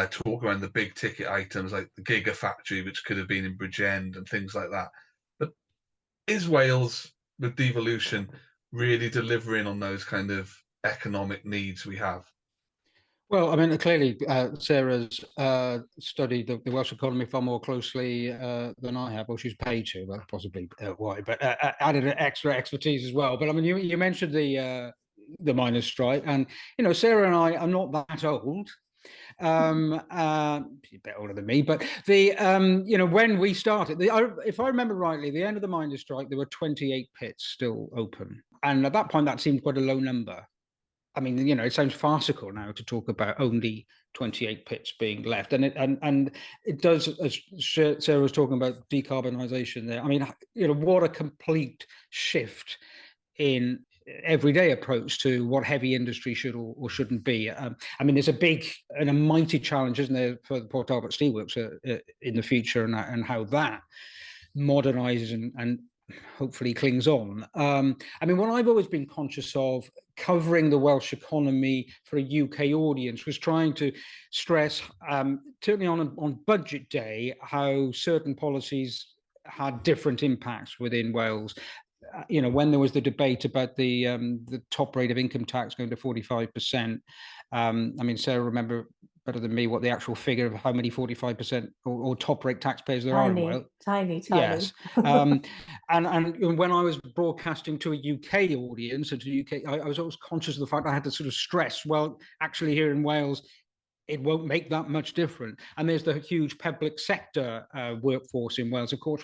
talk around the big ticket items like the gigafactory, which could have been in Bridgend and things like that. But is Wales, with devolution, really delivering on those kind of economic needs we have? Well, I mean, clearly, Sarah's studied the Welsh economy far more closely than I have. Well, she's paid to, but possibly why, but added an extra expertise as well. But I mean, you mentioned the the miners' strike. And Sarah and I are not that old. A bit older than me, but when we started, if I remember rightly, the end of the miners' strike, there were 28 pits still open, and at that point, that seemed quite a low number. I mean, it sounds farcical now to talk about only 28 pits being left, and it does, as Sarah was talking about decarbonisation there. I mean, what a complete shift in everyday approach to what heavy industry should or shouldn't be. I mean, there's a big and a mighty challenge, isn't there, for the Port Talbot Steelworks in the future, and how that modernizes and hopefully clings on. I mean, what I've always been conscious of covering the Welsh economy for a UK audience was trying to stress, certainly on budget day, how certain policies had different impacts within Wales. When there was the debate about the top rate of income tax going to 45%, I mean, Sarah, remember better than me what the actual figure of how many 45% or top rate taxpayers there are in Wales. Tiny. Yes. And when I was broadcasting to a UK audience, I was always conscious of the fact I had to sort of stress, well, actually here in Wales, it won't make that much difference. And there's the huge public sector workforce in Wales, of course,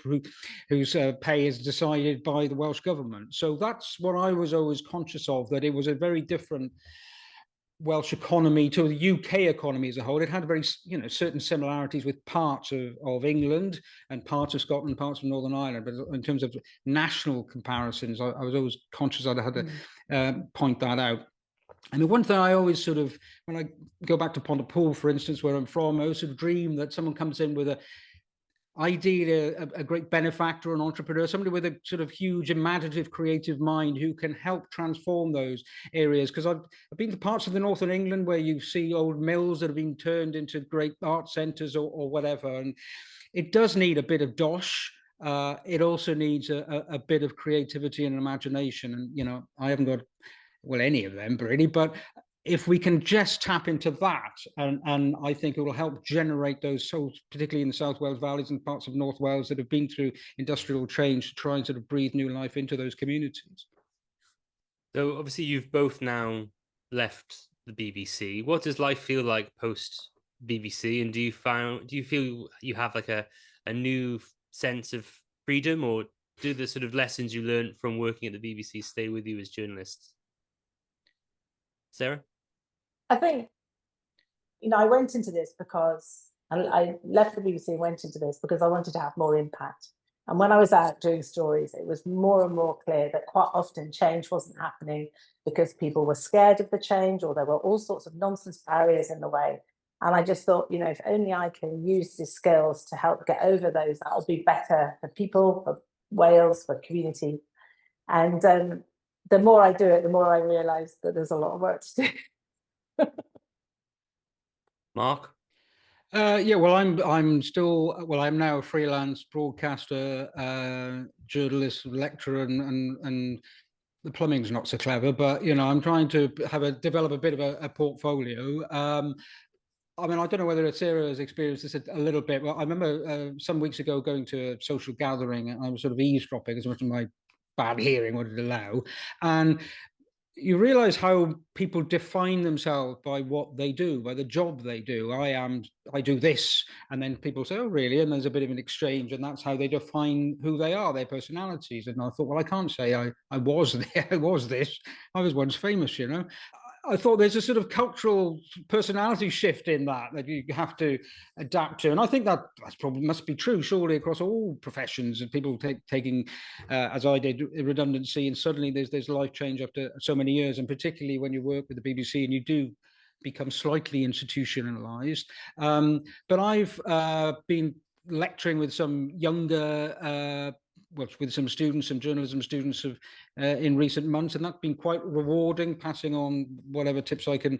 whose pay is decided by the Welsh government. So that's what I was always conscious of, that it was a very different Welsh economy to the UK economy as a whole. It had very, certain similarities with parts of England and parts of Scotland, parts of Northern Ireland. But in terms of national comparisons, I was always conscious I had to point that out. And the one thing I always sort of, when I go back to Pontypool, for instance, where I'm from, I always sort of dream that someone comes in with ideally a great benefactor, an entrepreneur, somebody with a sort of huge imaginative, creative mind who can help transform those areas. Because I've been to parts of the north of England where you see old mills that have been turned into great art centres or whatever. And it does need a bit of dosh. It also needs a bit of creativity and imagination. And, I haven't got, well, any of them really, but if we can just tap into that, and I think it will help generate those souls, particularly in the South Wales valleys and parts of North Wales that have been through industrial change, to try and sort of breathe new life into those communities. So obviously you've both now left the BBC. What does life feel like post BBC? And do you feel you have like a new sense of freedom, or do the sort of lessons you learned from working at the BBC stay with you as journalists? Sarah? I think, I went into this because I left the BBC and went into this because I wanted to have more impact. And when I was out doing stories, it was more and more clear that quite often change wasn't happening because people were scared of the change, or there were all sorts of nonsense barriers in the way. And I just thought, if only I can use these skills to help get over those, that'll be better for people, for Wales, for community. And the more I do it, the more I realise that there's a lot of work to do. Mark? Well, I'm now a freelance broadcaster, journalist, lecturer, and the plumbing's not so clever, but I'm trying to develop a bit of a portfolio. I mean, I don't know whether Sarah has experienced this a little bit, but I remember some weeks ago going to a social gathering, and I was sort of eavesdropping as much as my bad hearing would allow, and you realize how people define themselves by what they do, by the job they do. I do this, and then people say, oh, really? And there's a bit of an exchange, and that's how they define who they are, their personalities. And I thought, well, I can't say I was there, I was this. I was once famous, I thought there's a sort of cultural personality shift in that you have to adapt to. And I think that's probably must be true, surely, across all professions, and people taking, as I did, redundancy, and suddenly there's life change after so many years, and particularly when you work with the BBC and you do become slightly institutionalized. But I've been lecturing with some younger with some students, some journalism students in recent months, and that's been quite rewarding, passing on whatever tips I can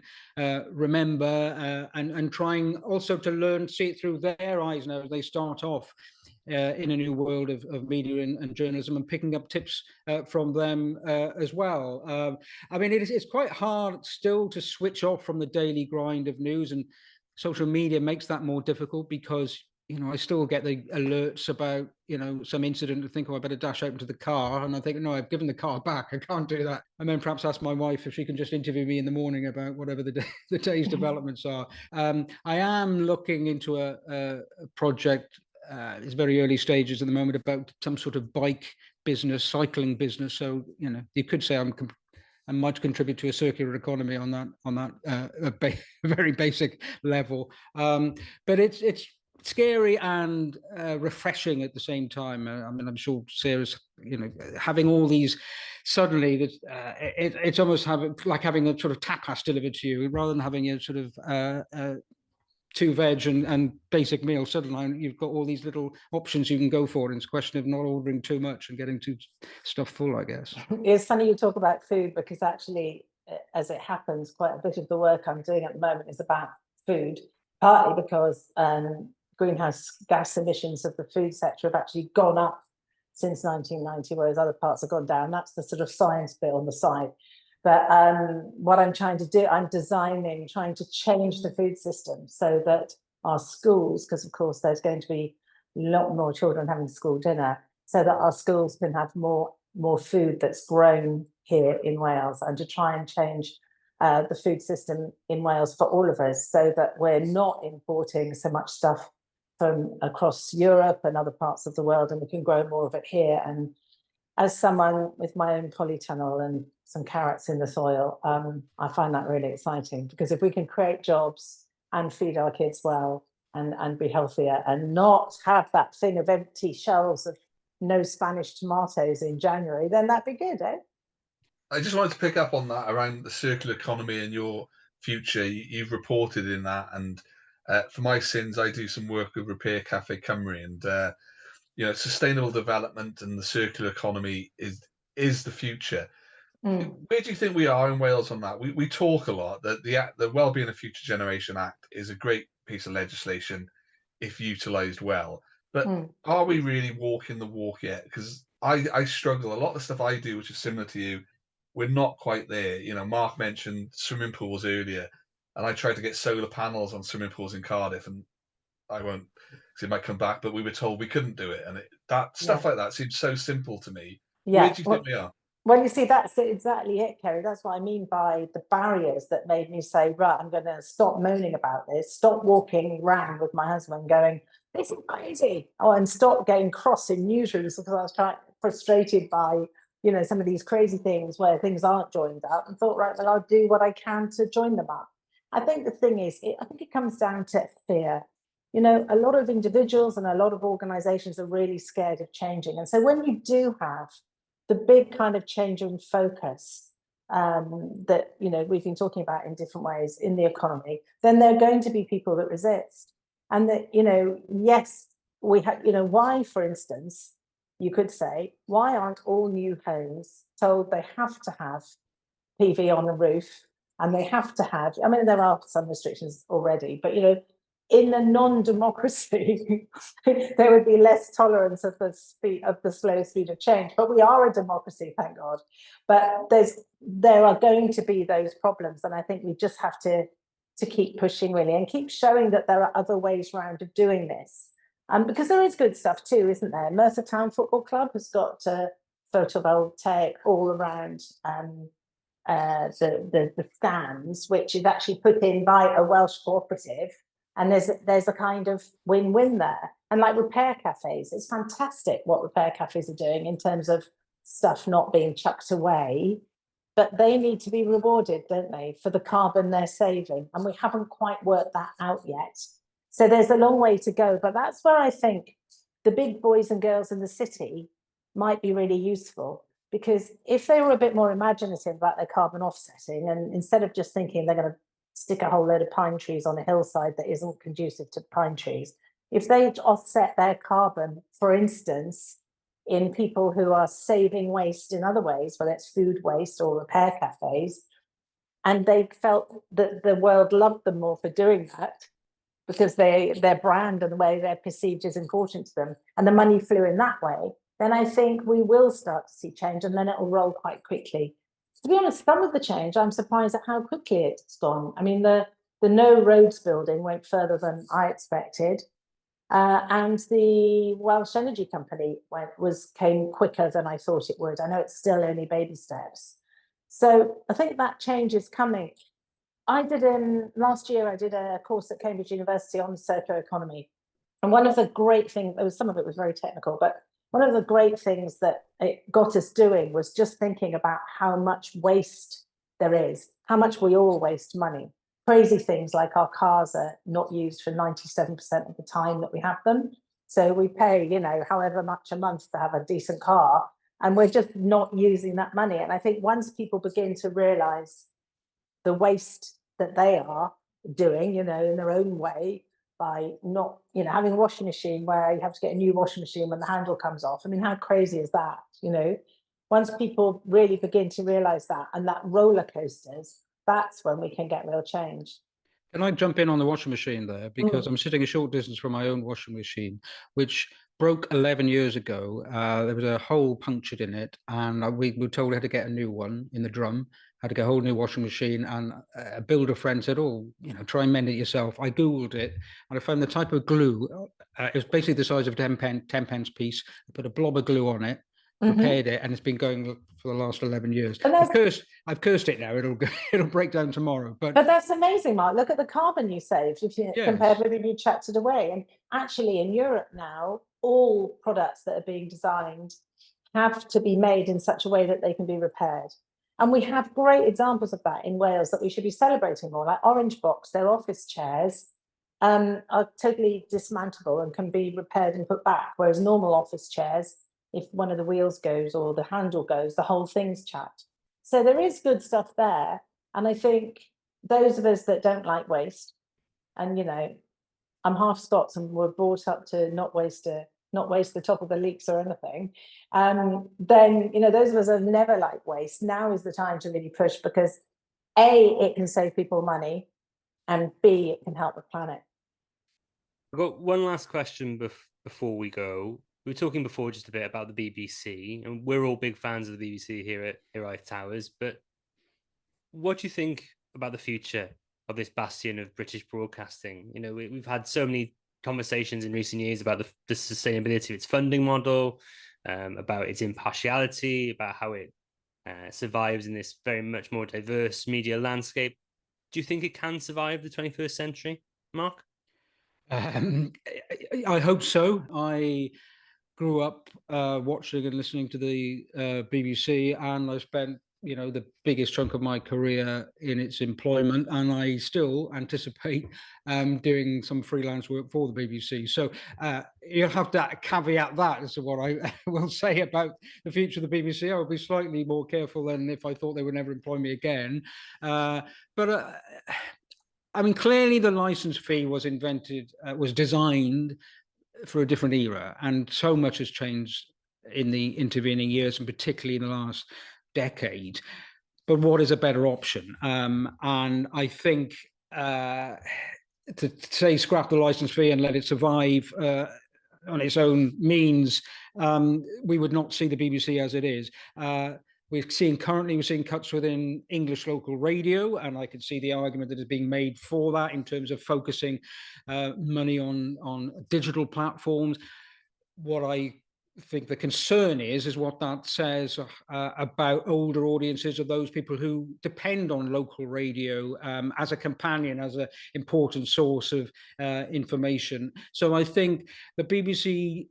remember, and trying also to learn, see it through their eyes now as they start off in a new world of media and journalism, and picking up tips from them as well. I mean, it's quite hard still to switch off from the daily grind of news, and social media makes that more difficult because I still get the alerts about, some incident and think, oh, I better dash out into the car. And I think, no, I've given the car back. I can't do that. And then perhaps ask my wife if she can just interview me in the morning about whatever the day's developments are. I am looking into a project. It's very early stages at the moment about some sort of bike business, cycling business. So, you could say I might contribute to a circular economy on that very basic level. But it's scary and refreshing at the same time. I mean, I'm sure Sarah's, having all these suddenly that it's almost like having a sort of tapas delivered to you rather than having a sort of two veg and basic meal. Suddenly you've got all these little options you can go for, and it's a question of not ordering too much and getting too stuffed full, I guess. It's funny you talk about food, because actually, as it happens, quite a bit of the work I'm doing at the moment is about food, partly because greenhouse gas emissions of the food sector have actually gone up since 1990, whereas other parts have gone down. That's the sort of science bit on the side. But what I'm trying to do, I'm trying to change the food system so that our schools, because of course there's going to be a lot more children having school dinner, so that our schools can have more food that's grown here in Wales, and to try and change the food system in Wales for all of us, so that we're not importing so much stuff from across Europe and other parts of the world, and we can grow more of it here. And as someone with my own polytunnel and some carrots in the soil, I find that really exciting, because if we can create jobs and feed our kids well and be healthier and not have that thing of empty shelves of no Spanish tomatoes in January, then that'd be good, eh? I just wanted to pick up on that around the circular economy and your future. You've reported in that, and for my sins, I do some work with Repair Cafe Cymru, and sustainable development and the circular economy is the future. Where do you think we are in Wales on that? We talk a lot that the Wellbeing of Future Generation Act is a great piece of legislation if utilised well. But are we really walking the walk yet? Because I struggle. A lot of the stuff I do, which is similar to you, we're not quite there. Mark mentioned swimming pools earlier, and I tried to get solar panels on swimming pools in Cardiff, and I won't, because it might come back, but we were told we couldn't do it. And stuff like that seems so simple to me. Yeah. Where do you think we are? Well, you see, that's exactly it, Kerry. That's what I mean by the barriers that made me say, right, I'm going to stop moaning about this, stop walking around with my husband going, this is crazy. Oh, and stop getting cross in newsrooms because I was frustrated by, some of these crazy things where things aren't joined up, and thought, right, well, I'll do what I can to join them up. I think the thing is, I think it comes down to fear. A lot of individuals and a lot of organizations are really scared of changing. And so when you do have the big kind of change in focus that we've been talking about in different ways in the economy, then there are going to be people that resist. And that, yes, we have, why, for instance, you could say, why aren't all new homes told they have to have PV on the roof, and they have to have, I mean, there are some restrictions already, but in a non-democracy, there would be less tolerance of the slow speed of change. But we are a democracy, thank God. But there are going to be those problems, and I think we just have to keep pushing, really, and keep showing that there are other ways around of doing this. Because there is good stuff too, isn't there? Merthyr Town Football Club has got photovoltaic all around the stands, which is actually put in by a Welsh cooperative. And there's a kind of win-win there. And like repair cafes, it's fantastic what repair cafes are doing in terms of stuff not being chucked away, but they need to be rewarded, don't they, for the carbon they're saving. And we haven't quite worked that out yet. So there's a long way to go. But that's where I think the big boys and girls in the city might be really useful, because if they were a bit more imaginative about their carbon offsetting, and instead of just thinking they're going to stick a whole load of pine trees on a hillside that isn't conducive to pine trees, if they offset their carbon, for instance, in people who are saving waste in other ways, whether it's food waste or repair cafes, and they felt that the world loved them more for doing that because their brand and the way they're perceived is important to them, and the money flew in that way, then I think we will start to see change, and then it will roll quite quickly. To be honest, some of the change, I'm surprised at how quickly it's gone. I mean, the no roads building went further than I expected. And the Welsh energy company came quicker than I thought it would. I know it's still only baby steps. So I think that change is coming. Last year, I did a course at Cambridge University on circular economy. And one of the great things, some of it was very technical, but one of the great things that it got us doing was just thinking about how much waste there is, how much we all waste money. Crazy things like our cars are not used for 97% of the time that we have them. So we pay, however much a month to have a decent car, and we're just not using that money. And I think once people begin to realize the waste that they are doing, in their own way, by not, having a washing machine where you have to get a new washing machine when the handle comes off. I mean, how crazy is that? Once people really begin to realize that, and that roller coasters, that's when we can get real change. Can I jump in on the washing machine there? Because I'm sitting a short distance from my own washing machine, which broke 11 years ago. There was a hole punctured in it, and we were told we had to get a new one in the drum. Had to get a whole new washing machine, and a builder friend said, try and mend it yourself. I Googled it, and I found the type of glue. It was basically the size of a 10 pence piece. I put a blob of glue on it, repaired it, and it's been going for the last 11 years. I've cursed it now. It'll break down tomorrow. But that's amazing, Mark. Look at the carbon you saved compared with if you chucked it away. And actually, in Europe now, all products that are being designed have to be made in such a way that they can be repaired. And we have great examples of that in Wales that we should be celebrating more, like Orange Box. Their office chairs are totally dismantleable and can be repaired and put back, whereas normal office chairs, if one of the wheels goes or the handle goes, the whole thing's chapped. So there is good stuff there. And I think those of us that don't like waste, and I'm half Scots and we're brought up to not waste the top of the leeks or anything, then those of us that never like waste, now is the time to really push, because A, it can save people money, and B, it can help the planet. I've got one last question before we go. We were talking before just a bit about the BBC, and we're all big fans of the BBC here at Hiraeth Towers, but what do you think about the future of this bastion of British broadcasting? We've had so many conversations in recent years about the sustainability of its funding model, about its impartiality, about how it survives in this very much more diverse media landscape. Do you think it can survive the 21st century, Mark? I hope so. I grew up watching and listening to the BBC, and I spent the biggest chunk of my career in its employment, and I still anticipate doing some freelance work for the BBC. So you'll have to caveat that as to what I will say about the future of the BBC. I will be slightly more careful than if I thought they would never employ me again. But I mean, clearly the license fee was designed for a different era, and so much has changed in the intervening years, and particularly in the last decade. But what is a better option? And I think to say scrap the license fee and let it survive on its own means, we would not see the BBC as it is. We're seeing cuts within English local radio, and I can see the argument that is being made for that in terms of focusing money on digital platforms. What I think the concern is what that says about older audiences, of those people who depend on local radio as a companion, as an important source of information. So I think the BBC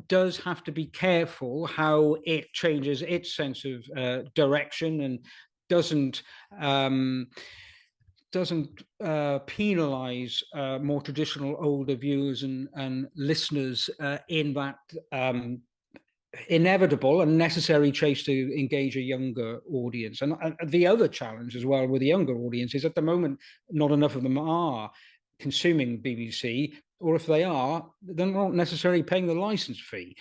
does have to be careful how it changes its sense of direction, and doesn't penalize more traditional older viewers and listeners in that inevitable and necessary chase to engage a younger audience. And the other challenge as well with the younger audience is, at the moment, not enough of them are consuming BBC, or if they are, they're not necessarily paying the license fee.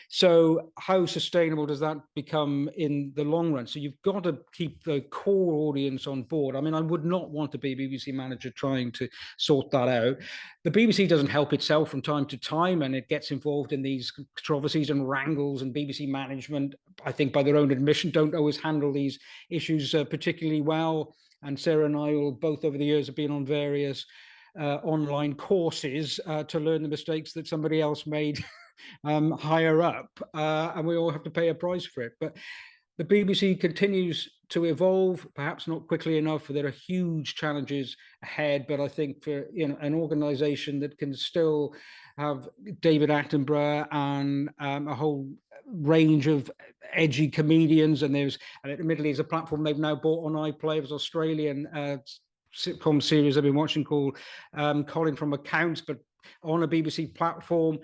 So how sustainable does that become in the long run? So you've got to keep the core audience on board. I mean, I would not want to be a BBC manager trying to sort that out. The BBC doesn't help itself from time to time, and it gets involved in these controversies and wrangles, and BBC management, I think by their own admission, don't always handle these issues particularly well. And Sarah and I both over the years have been on various online courses to learn the mistakes that somebody else made higher up, and we all have to pay a price for it. But the BBC continues to evolve, perhaps not quickly enough. There are huge challenges ahead, but I think for an organisation that can still have David Attenborough and a whole range of edgy comedians, and admittedly, there's a platform they've now bought on iPlayer. It was Australian sitcom series I've been watching called Colin from Accounts, but on a BBC platform,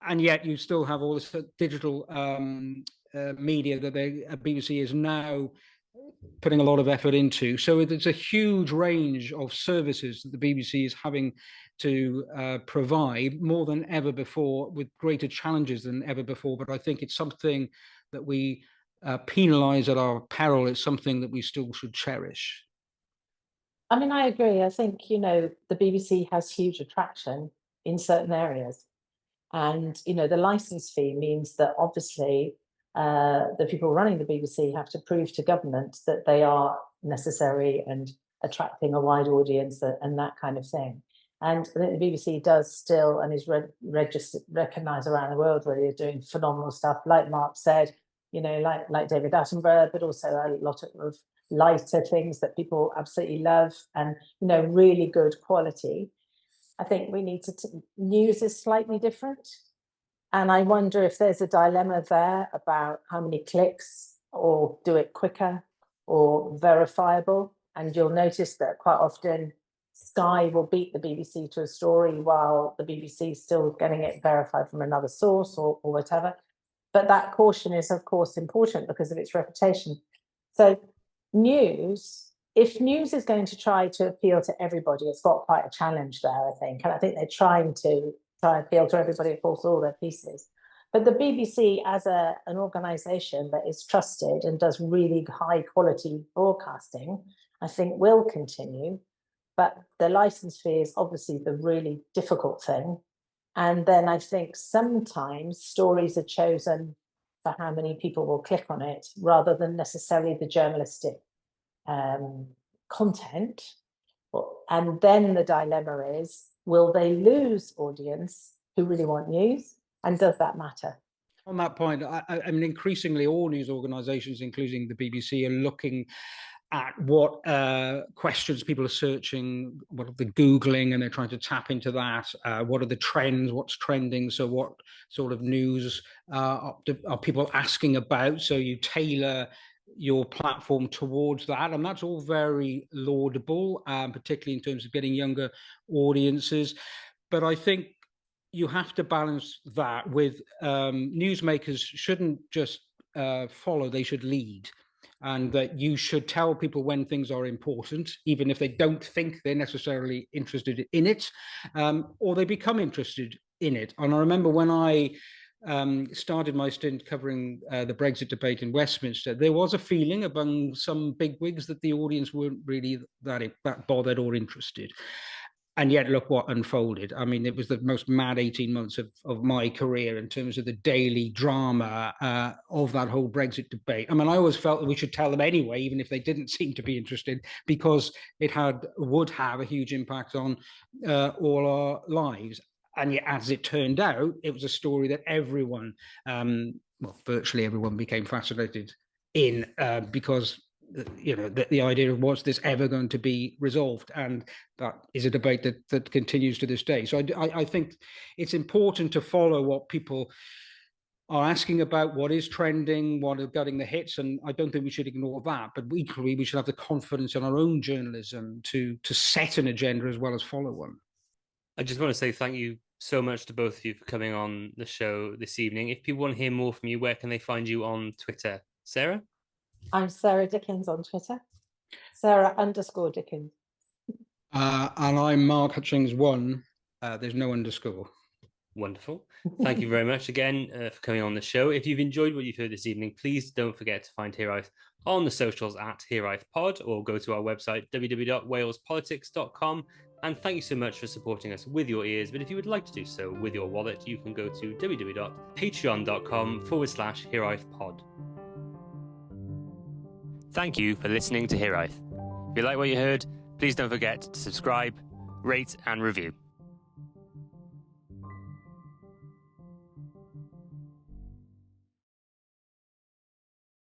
and yet you still have all this digital media that the BBC is now putting a lot of effort into. So it's a huge range of services that the BBC is having to provide more than ever before, with greater challenges than ever before. But I think it's something that we penalise at our peril. It's something that we still should cherish. I mean, I agree. I think, the BBC has huge attraction in certain areas. And, the license fee means that obviously the people running the BBC have to prove to government that they are necessary and attracting a wide audience and that kind of thing. And I think the BBC does still, and is recognised around the world, really, is doing phenomenal stuff, like Mark said, like David Attenborough, but also a lot of lighter things that people absolutely love and, really good quality. I think we need news is slightly different. And I wonder if there's a dilemma there about how many clicks, or do it quicker or verifiable. And you'll notice that quite often Sky will beat the BBC to a story while the BBC is still getting it verified from another source or whatever. But that caution is, of course, important because of its reputation. So if news is going to try to appeal to everybody, it's got quite a challenge there, I think. And I think they're trying to appeal to everybody across all their pieces. But the BBC, as an organisation that is trusted and does really high quality broadcasting, I think will continue. But the licence fee is obviously the really difficult thing. And then I think sometimes stories are chosen for how many people will click on it rather than necessarily the journalistic content. And then the dilemma is, will they lose audience who really want news? And does that matter? On that point, I mean, increasingly all news organisations, including the BBC, are looking at what questions people are searching, what are they Googling, and they're trying to tap into that. What are the trends? What's trending? So what sort of news are people asking about? So you tailor your platform towards that, and that's all very laudable, particularly in terms of getting younger audiences. But I think you have to balance that with newsmakers shouldn't just follow, they should lead. And that you should tell people when things are important, even if they don't think they're necessarily interested in it, or they become interested in it. And I remember when I started my stint covering the Brexit debate in Westminster, there was a feeling among some bigwigs that the audience weren't really that bothered or interested. And yet, look what unfolded. I mean, it was the most mad 18 months of my career in terms of the daily drama of that whole Brexit debate. I mean, I always felt that we should tell them anyway, even if they didn't seem to be interested, because it would have a huge impact on all our lives. And yet, as it turned out, it was a story that everyone, virtually everyone, became fascinated in because the idea of was this ever going to be resolved, and that is a debate that continues to this day. So I think it's important to follow what people are asking about, what is trending, what are getting the hits, and I don't think we should ignore that. But equally, we should have the confidence in our own journalism to set an agenda as well as follow one. I just want to say thank you so much to both of you for coming on the show this evening. If people want to hear more from you, where can they find you on Twitter? Sarah? I'm Sarah Dickins on Twitter. Sarah_Dickins. And I'm Mark Hutchings 1. There's no underscore. Wonderful. Thank you very much again for coming on the show. If you've enjoyed what you've heard this evening, please don't forget to find Hiraeth on the socials at HiraethPod, or go to our website, www.walespolitics.com. And thank you so much for supporting us with your ears. But if you would like to do so with your wallet, you can go to www.patreon.com/HiraethPod. Thank you for listening to Hiraeth. If you like what you heard, please don't forget to subscribe, rate and review.